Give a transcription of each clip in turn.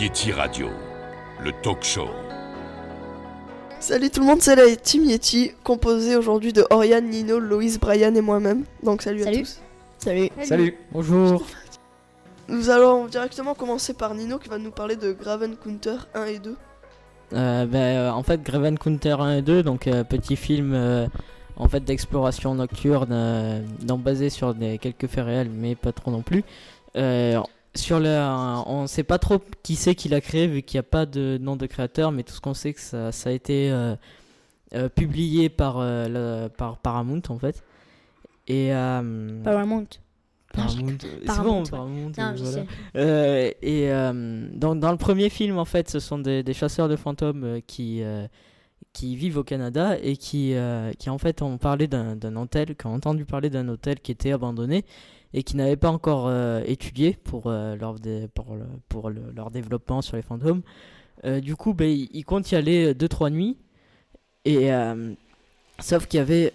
Yeti Radio, le talk show. Salut tout le monde, c'est la Team Yeti, composée aujourd'hui de Oriane, Nino, Loïs, Brian et moi-même. Donc salut. À tous. Salut. Bonjour. Nous allons directement commencer par Nino qui va nous parler de Gravencounter 1 et 2. En fait, Gravencounter 1 et 2, donc petit film en fait d'exploration nocturne, basé sur quelques faits réels, mais pas trop non plus. On sait pas trop qui c'est qui l'a créé vu qu'il n'y a pas de nom de créateur, mais tout ce qu'on sait que ça a été publié par Paramount en fait. Et Paramount. C'est bon, Paramount. Non, je sais. Dans le premier film, en fait, ce sont des chasseurs de fantômes qui vivent au Canada et qui en fait ont parlé d'un hôtel, qui ont entendu parler d'un hôtel qui était abandonné et qui n'avait pas encore étudié pour leur développement sur les fantômes. Du coup, ils comptent y aller 2-3 nuits. Et sauf qu'il y avait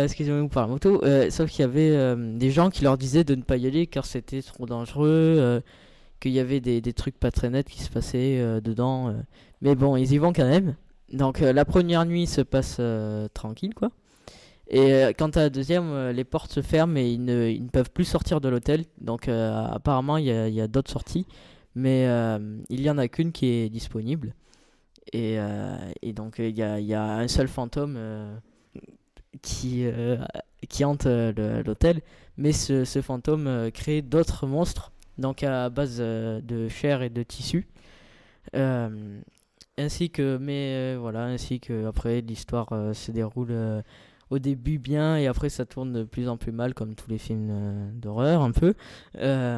excusez-moi pour la moto, sauf qu'il y avait des gens qui leur disaient de ne pas y aller car c'était trop dangereux, qu'il y avait des trucs pas très nets qui se passaient dedans. Mais bon, ils y vont quand même. Donc la première nuit se passe tranquille quoi. Et quant à la deuxième, les portes se ferment et ils ne peuvent plus sortir de l'hôtel. Donc apparemment il y a d'autres sorties, mais il y en a qu'une qui est disponible. Et donc il y a un seul fantôme qui hante l'hôtel, mais ce fantôme crée d'autres monstres, donc à base de chair et de tissu, ainsi que après l'histoire se déroule au début bien et après ça tourne de plus en plus mal comme tous les films d'horreur un peu, et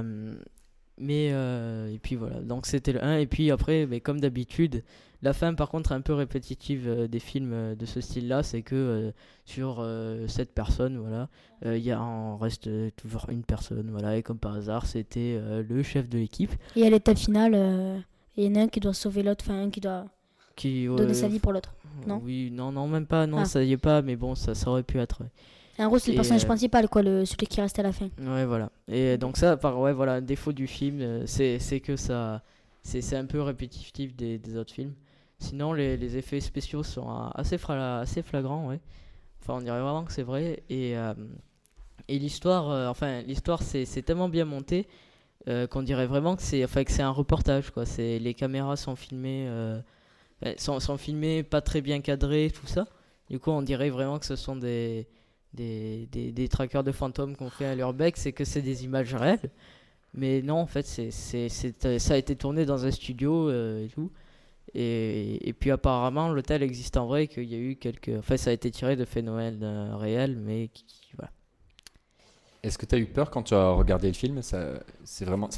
puis voilà, donc c'était le 1 et puis après comme d'habitude la fin par contre un peu répétitive des films de ce style là, c'est que sur 7 personnes voilà, il en reste toujours une personne voilà, et comme par hasard c'était le chef de l'équipe. Et à l'étape finale, il y en a un qui doit sauver l'autre, enfin un qui doit donner sa vie pour l'autre, non? Oui, non même pas, non, ça y est pas, mais bon ça aurait pu être. En gros c'est le personnage principal quoi, celui qui reste à la fin. Ouais voilà, et donc ça un défaut du film, c'est que ça c'est un peu répétitif des autres films. Sinon les effets spéciaux sont assez flagrants, ouais. Enfin on dirait vraiment que c'est vrai, et l'histoire c'est tellement bien monté qu'on dirait vraiment que c'est un reportage quoi. Les caméras sont filmées sont filmées pas très bien cadrées, tout ça. Du coup on dirait vraiment que ce sont des trackers de fantômes qu'on fait à l'urbex, c'est que c'est des images réelles. Mais non, en fait, ça a été tourné dans un studio et tout. Et puis apparemment, l'hôtel existe en vrai, et qu'il y a eu ça a été tiré de phénomènes réels, mais voilà. Est-ce que tu as eu peur quand tu as regardé le film? Ça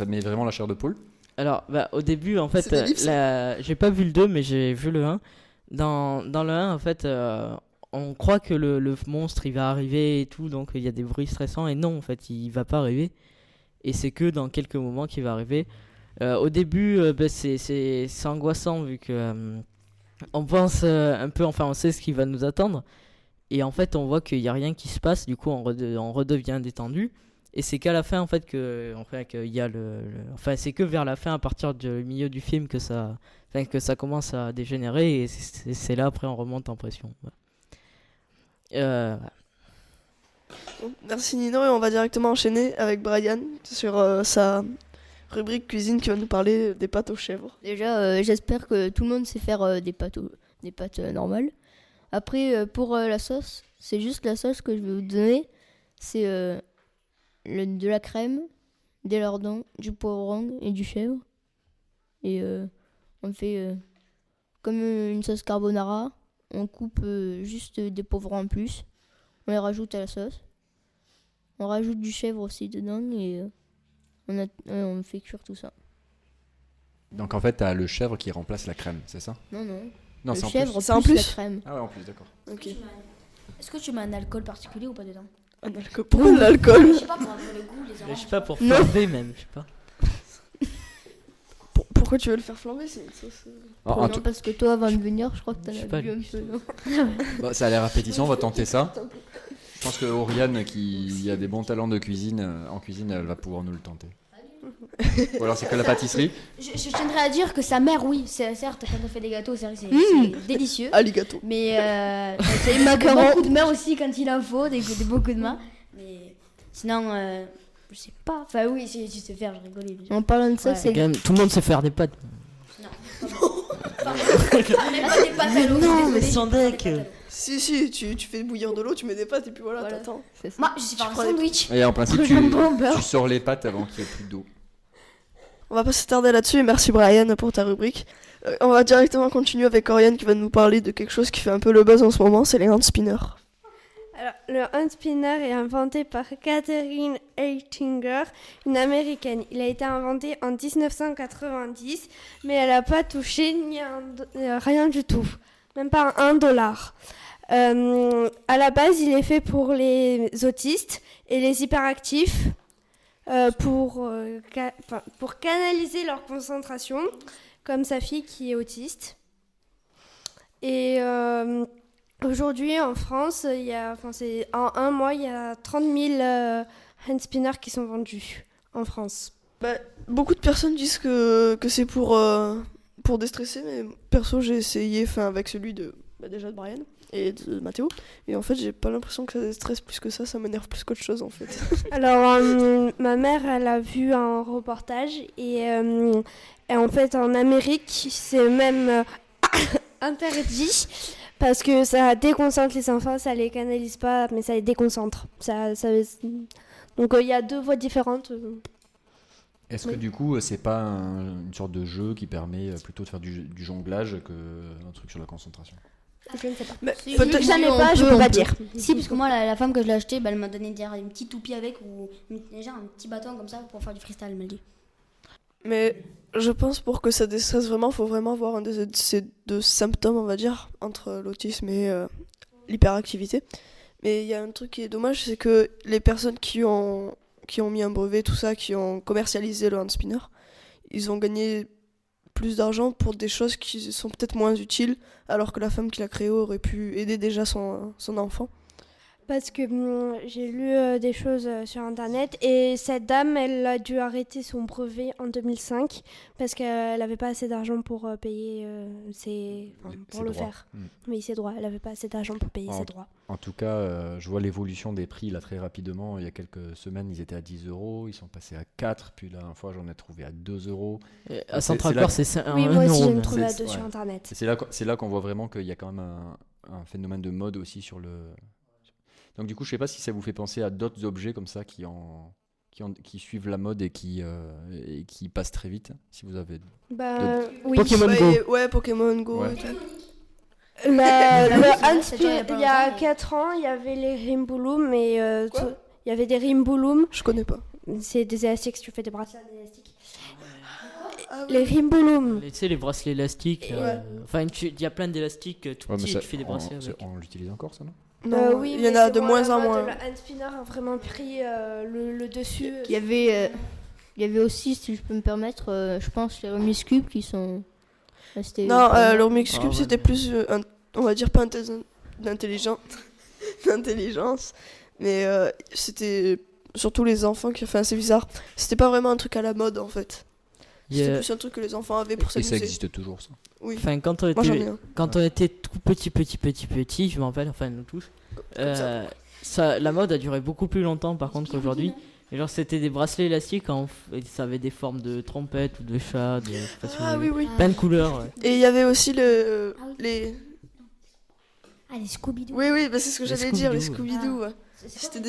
met vraiment la chair de poule? Alors, au début, en fait, j'ai pas vu le 2, mais j'ai vu le 1. Dans le 1, en fait, on croit que le monstre, il va arriver et tout, donc il y a des bruits stressants. Et non, en fait, il va pas arriver. Et c'est que dans quelques moments qu'il va arriver. Au début, c'est angoissant vu que on pense un peu, on sait ce qui va nous attendre. Et en fait, on voit qu'il n'y a rien qui se passe. Du coup, on redevient détendu. Et c'est qu'à la fin, en fait, qu'il y a c'est que vers la fin, à partir du milieu du film, que ça commence à dégénérer. Et c'est là, après, on remonte en pression. Voilà. Merci Nino, et on va directement enchaîner avec Brian sur sa rubrique cuisine qui va nous parler des pâtes aux chèvres. Déjà, j'espère que tout le monde sait faire des pâtes normales. Après, pour la sauce, c'est juste la sauce que je vais vous donner. C'est de la crème, des lardons, du poivron et du chèvre. Et on fait comme une sauce carbonara. On coupe juste des poivrons en plus. On les rajoute à la sauce. On rajoute du chèvre aussi dedans et on fait cuire tout ça. Donc en fait, t'as le chèvre qui remplace la crème, c'est ça? Non, le chèvre c'est en plus plus la crème. Ah ouais, en plus, d'accord. Ok. Est-ce que tu mets un alcool particulier ou pas dedans? Pourquoi de l'alcool? Je sais pas, pour le goût, les oranges. Je sais pas, pour flamber même, je sais pas. Pourquoi tu veux le faire flamber? C'est une sauce. Non, parce que toi, avant de venir, je crois que t'en Je sais as pas, bu un peu, non? Ça a l'air répétition, on va tenter ça. Je pense que Oriane, qui a des bons talents de cuisine, en cuisine, elle va pouvoir nous le tenter. Ou alors c'est que la pâtisserie. Je tiendrais à dire que sa mère, oui, certes, quand elle fait des gâteaux, c'est vrai que c'est délicieux. Alligato. Mais C'est macarons. beaucoup de mains aussi quand il en faut, des beaucoup de mains. Mais sinon, je sais pas. Enfin, oui, si tu sais faire, je rigolais. bien sûr. En parlant de ça, Ouais. c'est Quand même, tout le monde sait faire des pâtes. On n'est pas des pâtes à l'eau, Non, mais désolée. sans deck. Si, tu fais bouillir de l'eau, tu mets des pâtes et puis voilà, Voilà. t'attends. c'est ça. Moi, je sais faire un prends les- sandwich. Et en principe, Jambon, beurre. tu sors les pâtes avant qu'il n'y ait plus d'eau. On va pas s'attarder là-dessus et merci Brian pour ta rubrique. On va directement continuer avec Oriane qui va nous parler de quelque chose qui fait un peu le buzz en ce moment, c'est les hand spinners. Alors, le hand spinner est inventé par Catherine Eitinger, une américaine. Il a été inventé en 1990, mais elle n'a pas touché rien du tout, même pas $1. À la base, il est fait pour les autistes et les hyperactifs pour canaliser leur concentration, comme sa fille qui est autiste. Et aujourd'hui, en France, en un mois, il y a 30 000 hand spinners qui sont vendus en France. Beaucoup de personnes disent que c'est pour déstresser, mais perso j'ai essayé avec celui de déjà de Brian et de Mathéo, et en fait j'ai pas l'impression que ça déstresse plus que ça m'énerve plus qu'autre chose en fait. Alors, ma mère, elle a vu un reportage et en fait, en Amérique, c'est même interdit parce que ça déconcentre les enfants, ça les canalise pas, mais ça les déconcentre. Donc, il y a deux voies différentes. Est-ce que du coup, c'est pas une sorte de jeu qui permet plutôt de faire du jonglage qu'un truc sur la concentration? Je ne sais pas. Mais Si, peut-être- vu que j'en ai on pas, je peut, peux on pas peut. dire. Si, parce que moi, la femme que je l'ai acheté, elle m'a donné une petite toupie avec ou genre un petit bâton comme ça pour faire du freestyle, elle m'a dit. Mais je pense pour que ça déstresse vraiment, faut vraiment avoir un de ces deux symptômes, on va dire, entre l'autisme et l'hyperactivité. Mais il y a un truc qui est dommage, c'est que les personnes qui ont mis un brevet, tout ça, qui ont commercialisé le hand spinner, ils ont gagné plus d'argent pour des choses qui sont peut-être moins utiles, alors que la femme qui l'a créé aurait pu aider déjà son enfant. Parce que j'ai lu des choses sur Internet et cette dame, elle a dû arrêter son brevet en 2005 parce qu'elle n'avait pas assez d'argent pour payer Ses pour le droits. faire. Oui, ses droits. Elle n'avait pas assez d'argent pour payer ses droits. En tout cas, je vois l'évolution des prix là très rapidement. Il y a quelques semaines, ils étaient à 10 €, ils sont passés à 4, puis la dernière fois, j'en ai trouvé à 2 €. À C'est Central là Corps, que- c'est Oui, moi aussi, je me €. trouvais à C'est- 2 sur ouais. Internet. Et c'est là qu'on voit vraiment qu'il y a quand même un phénomène de mode aussi sur le. Donc du coup, je sais pas si ça vous fait penser à d'autres objets comme ça qui suivent la mode et qui passent très vite. Si vous avez. Oui. Pokémon Ouais, Go. ouais, Pokémon Go Ouais. et tout. Le hand C'est déjà il y a spin, pas il y a longtemps, 4 ans, il y avait les Rimbouloum et Quoi il y avait des Rimbouloum. Je connais pas. C'est des élastiques, tu fais des bracelets élastiques. Ah Les Rimbouloum. Tu sais, les bracelets élastiques. Ouais. Enfin, il y a plein d'élastiques tout Ouais, mais petits et ça- tu fais des bracelets avec. on l'utilise encore ça, non? Non, Oui, il y en mais a c'est de bon, moins la en mode, moins. Le hand spinner a vraiment pris le dessus. Il y avait aussi, si je peux me permettre, je pense, les Rubik's Cube qui sont restés. Non, le Rubik's Ah Cube ouais. c'était plus, on va dire pas d'intelligence, d'intelligence, mais c'était surtout les enfants qui, enfin c'est bizarre, c'était pas vraiment un truc à la mode en fait. Il y C'était a- plus un truc que les enfants avaient pour Et ça s'amuser. existe toujours ça. Oui, Enfin, quand moi j'en ai un. on était tout petit, je m'en rappelle, enfin nous tous, la mode a duré beaucoup plus longtemps par contre qu'aujourd'hui. Et genre c'était des bracelets élastiques, et ça avait des formes de trompette ou de chat, je sais pas si vous Ah avez oui, vu. oui. Plein de couleurs. Ouais. Et il y avait aussi Ah oui. les... Ah, les Scooby-Doo. Oui, c'est ce que Les j'allais dire, les Scooby-Doo, Scooby-Doo. ouais. C'est C'était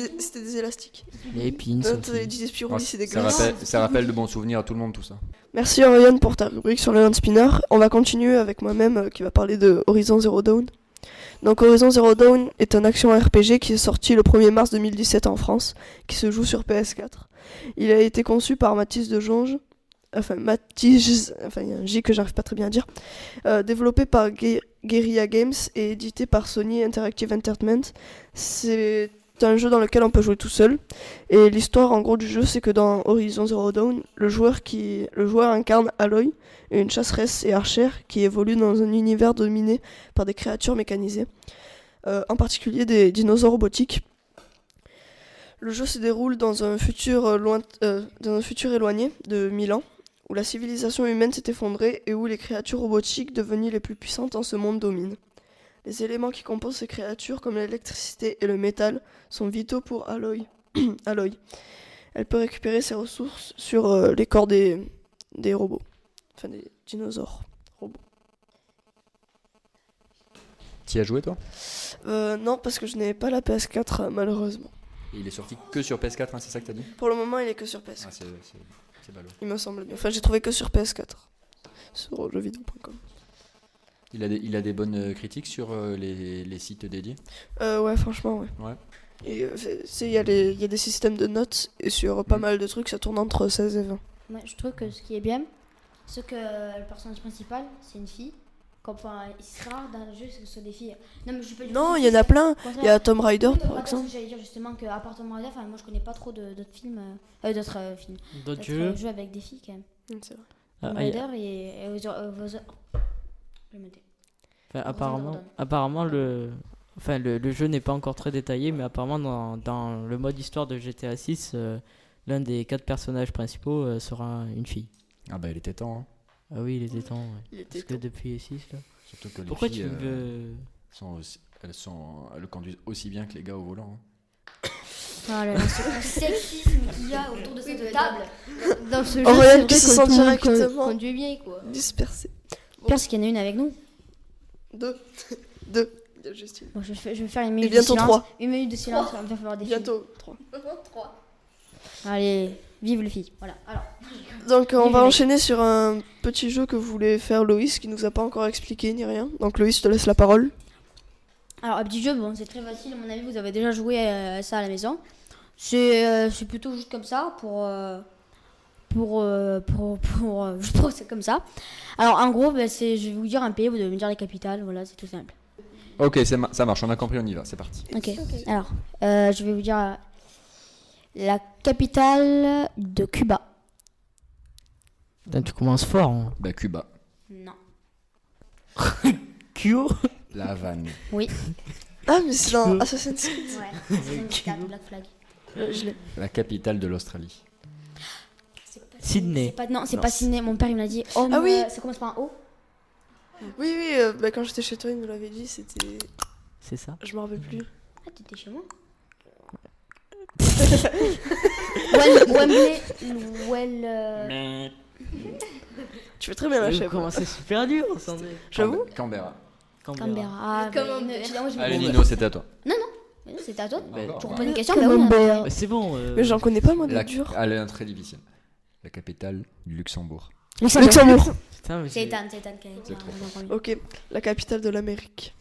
des élastiques. Les pins Non, aussi. t'as dit Spirou, c'est des ça, glaces. ça rappelle de bons souvenirs à tout le monde tout ça. Merci Orion pour ta rubrique sur le hand spinner. On va continuer avec moi-même qui va parler de Horizon Zero Dawn. Donc Horizon Zero Dawn est un action RPG qui est sorti le 1er mars 2017 en France, qui se joue sur PS4. Il a été conçu par Mathis de Jonge, il y a un J que j'arrive pas très bien à dire, développé par Guerrilla Games et édité par Sony Interactive Entertainment. C'est un jeu dans lequel on peut jouer tout seul. Et l'histoire en gros du jeu, c'est que dans Horizon Zero Dawn, le joueur incarne Aloy, une chasseresse et archère qui évolue dans un univers dominé par des créatures mécanisées, en particulier des dinosaures robotiques. Le jeu se déroule dans un futur, dans un futur éloigné de 1000 ans, où la civilisation humaine s'est effondrée et où les créatures robotiques devenues les plus puissantes dans ce monde dominent. Les éléments qui composent ces créatures, comme l'électricité et le métal, sont vitaux pour Aloy. Aloy. Elle peut récupérer ses ressources sur les corps des robots, enfin des dinosaures robots. T'y as joué toi? Non, parce que je n'ai pas la PS4 malheureusement. Et il est sorti que sur PS4, hein, c'est ça que t'as dit? Pour le moment, il est que sur PS4. Ah, c'est ballot. Il me semble bien. Enfin, j'ai trouvé que sur PS4. Sur jeuxvideo.com. Il a des bonnes critiques sur les sites dédiés? Ouais, franchement, ouais. Ouais. Et il y a des systèmes de notes, et sur pas mal de trucs, ça tourne entre 16 et 20. Ouais, je trouve que ce qui est bien, c'est que le personnage principal, c'est une fille. Enfin, c'est rare dans le jeu que ce soit des filles. Non, mais je peux Non, il y en a plein. Il y a Tomb Raider, Oui, par parce que exemple. j'allais dire justement qu'à part Tomb Raider, moi je connais pas trop d'autres films, d'autres D'autres jeux. jeux avec des filles quand même. C'est vrai. Tomb Ah, et- Raider et je vais le noter. enfin, Horizon apparemment le jeu n'est pas encore très détaillé, mais apparemment dans le mode histoire de GTA 6, l'un des 4 personnages principaux sera une fille. Ah bah il était temps. Hein. Ah oui, il était temps. Ouais. Il était Parce que depuis les 6 là. Surtout que Pourquoi les filles, tu veux. elles conduisent aussi bien que les gars au volant. Hein. Oh là là, ce sexisme qu'il y a autour de cette table. Dans ce jeu, Aurélien qui c'est se vrai que sent tout le monde directement conduit bien, quoi. dispersé. Pire, c'est qu'il y en a une avec nous. 2. 2. Justine. Bon, je vais faire une Et minute de bientôt silence. 3. Une minute de silence, on va faire des films. Bientôt 3. Allez, vive les filles. Voilà. Alors, Donc on Vive va les enchaîner sur un petit jeu que voulait faire Loïs, qui nous a pas encore expliqué ni rien. Donc Loïs, je te laisse la parole. Alors, un petit jeu, bon, c'est très facile. À mon avis, vous avez déjà joué à ça à la maison. C'est plutôt juste comme ça je pense que c'est comme ça. Alors, en gros, je vais vous dire un pays, vous devez me dire les capitales. Voilà, c'est tout simple. Ok, ça marche, on a compris, on y va, c'est parti. Ok. Alors, je vais vous dire la capitale de Cuba. Putain, tu commences fort. Hein. Bah Cuba, Non. Kyo. La Havane, Ah, mais c'est dans Assassin's Creed. Ouais. C'est une Black Flag. Je l'ai. la capitale de l'Australie. Sydney. C'est Non, pas Sydney. Mon père il me l'a dit. Oh, Ah oui. ça commence par un O. Oui, bah, quand j'étais chez toi, il nous l'avait dit, c'était... C'est ça. Je me rappelle plus. Ah, t'étais chez moi. Wembley. Tu fais très bien la Vous chef. commencez super dur, Sandrine. J'avoue. Canberra. Canberra. Ah, Comment mais dire. moi, je me Allez dis- Nino, c'était à toi. Mais non, c'était à toi. Encore, Tu ouais. reposes une question, mais oui. Camembert. Mais c'est bon. Mais j'en connais pas, moi, de La... dur. Elle est un très difficile. La capitale du Luxembourg. Luxembourg. Putain, mais C'est Ethan qui a C'est trop en premier. Ok, la capitale de l'Amérique.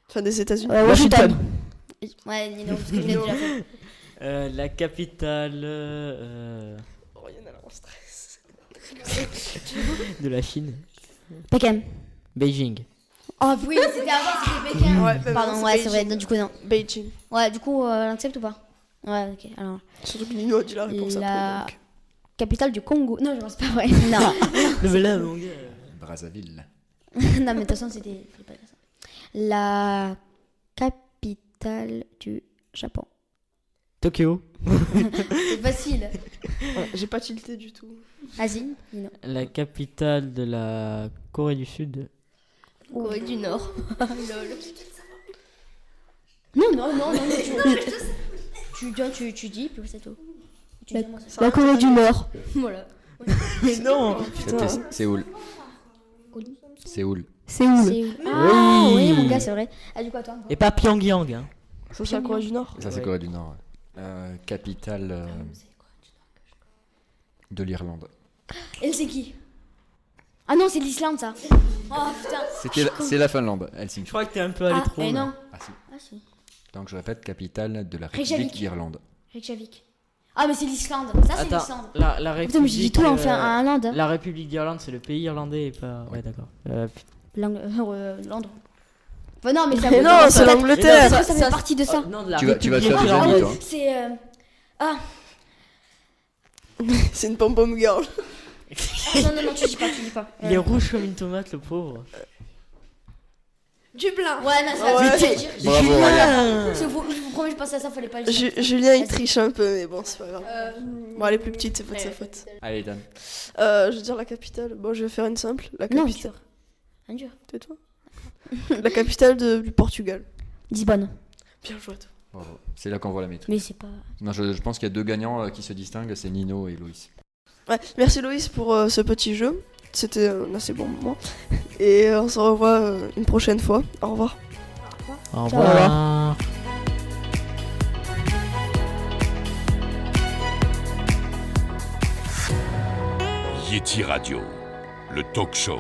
Enfin, des États-Unis. Washington. Ouais, Nino, parce que je l'ai déjà fait. La capitale Oh, il y en a là en stress. de la Chine. Pékin. Beijing. Oh oui, c'était avant, c'était Pékin. Ouais, bah, Pardon, c'est ouais, c'est vrai. Beijing. Donc, du coup, non. Beijing. Ouais, du coup, l'accepte ou pas? Ouais, ok. Alors, Surtout que Nino a dit la réponse La- après. Donc. capitale du Congo. Non, je pense pas vrai. Non. Mais là, mon gars. Brazzaville. Non, mais de toute façon, c'était pas ça. La capitale du Japon. Tokyo. C'est facile. Ouais, j'ai pas tilté du tout. Vas-y, Nino. La capitale de la Corée du Sud. Corée du Nord. Non, tu dis, puis c'est tout. Tu dis, moi, c'est ça. La Corée du Nord. Voilà. Mais non. C'était Séoul. Séoul. Séoul. C'est où? Ah Oui. oui, mon gars, c'est vrai. Ah, du coup, attends. Et pas Pyongyang. Hein. Ça, c'est la Corée du Nord. Ça, c'est Ouais. Corée du Nord. Ouais. Capitale de l'Irlande. Helsinki. Ah non, c'est l'Islande, ça. Oh putain. C'est la Finlande, Je Helsinki. crois que t'es un peu allé Ah, trop. et là. non. Ah si. Ah si. Donc je répète, capitale de la Reykjavik. République d'Irlande. Reykjavik. Ah, mais c'est l'Islande. Ça, c'est Attends, l'Islande. la République. Putain, mais j'ai dit tout, on fait un Inde. La République d'Irlande, c'est le pays irlandais et pas. Ouais, d'accord. Londres. Bah non, mais ça Mais non, c'est l'Angleterre. Ça fait partie de ça. Non, de la Tu vas te République faire des irlandaise. amis, toi. C'est. C'est une pom-pom girl. Non, tu dis pas. Il est rouge comme une tomate, le pauvre. Dublin. Ouais, non, c'est Ouais. la dire. Bravo, Aurélien. Je vous promets, je pensais à ça, fallait pas le dire. Julien il triche un peu, mais bon, c'est pas grave. Bon, elle est plus petite, c'est pas de sa Ouais. faute. Allez, Dan. Je veux dire la capitale. Bon, je vais faire une simple. La Non, capitale. dur. Un dur. Tais-toi. La capitale du Portugal. Lisbonne. Bien joué, toi. Bravo. C'est là qu'on voit la méthode. Mais c'est pas. Non, je pense qu'il y a 2 gagnants qui se distinguent, c'est Nino et Loïs. Ouais, merci Loïs pour ce petit jeu. C'était un assez bon moment. Et on se revoit une prochaine fois. Au revoir. Au Ciao. revoir. Yeti Radio, le talk show.